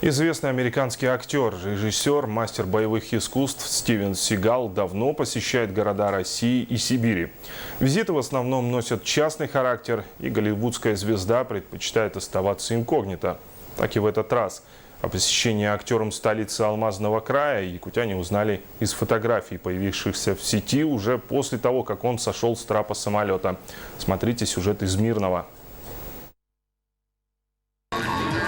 Известный американский актер, режиссер, мастер боевых искусств Стивен Сигал давно посещает города России и Сибири. Визиты в основном носят частный характер, и голливудская звезда предпочитает оставаться инкогнито. Так и в этот раз. О посещении актером столицы Алмазного края якутяне узнали из фотографий, появившихся в сети уже после того, как он сошел с трапа самолета. Смотрите сюжет из Мирного.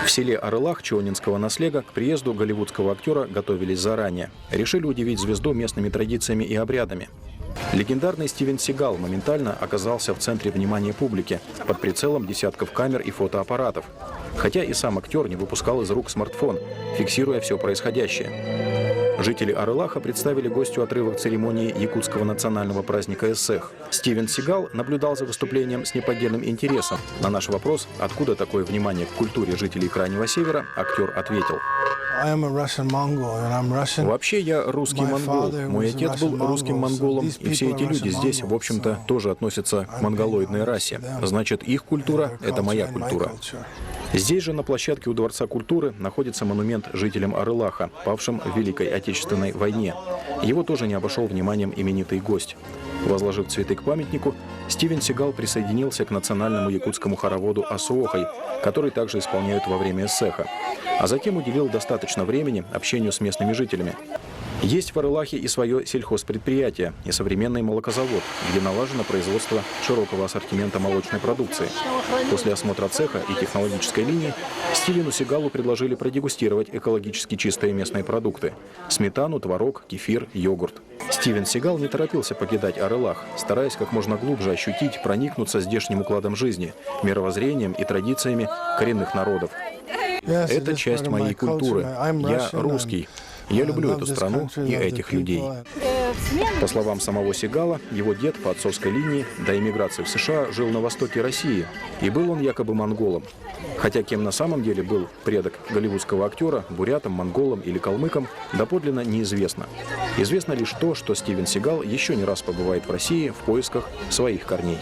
В селе Арылах Чионинского наслега к приезду голливудского актера готовились заранее. Решили удивить звезду местными традициями и обрядами. Легендарный Стивен Сигал моментально оказался в центре внимания публики, под прицелом десятков камер и фотоаппаратов. Хотя и сам актер не выпускал из рук смартфон, фиксируя все происходящее. Жители Арылаха представили гостю отрывок церемонии якутского национального праздника Эссех. Стивен Сигал наблюдал за выступлением с неподдельным интересом. На наш вопрос, откуда такое внимание к культуре жителей Крайнего Севера, актер ответил: «Вообще я русский монгол. Мой отец был русским монголом, и все эти люди здесь, в общем-то, тоже относятся к монголоидной расе. Значит, их культура – это моя культура». Здесь же, на площадке у Дворца культуры, находится монумент жителям Арылаха, павшим в Великой Отечественной войне. Его тоже не обошел вниманием именитый гость. Возложив цветы к памятнику, Стивен Сигал присоединился к национальному якутскому хороводу «Асуохай», который также исполняют во время эссеха, а затем уделил достаточно времени общению с местными жителями. Есть в Арылахе и свое сельхозпредприятие, и современный молокозавод, где налажено производство широкого ассортимента молочной продукции. После осмотра цеха и технологической линии Стивену Сигалу предложили продегустировать экологически чистые местные продукты – сметану, творог, кефир, йогурт. Стивен Сигал не торопился покидать Арылах, стараясь как можно глубже ощутить, проникнуться здешним укладом жизни, мировоззрением и традициями коренных народов. Это часть моей культуры. Я русский. Я люблю эту страну и этих людей. По словам самого Сигала, его дед по отцовской линии до эмиграции в США жил на востоке России, и был он якобы монголом. Хотя кем на самом деле был предок голливудского актера, бурятом, монголом или калмыком, доподлинно неизвестно. Известно лишь то, что Стивен Сигал еще не раз побывает в России в поисках своих корней.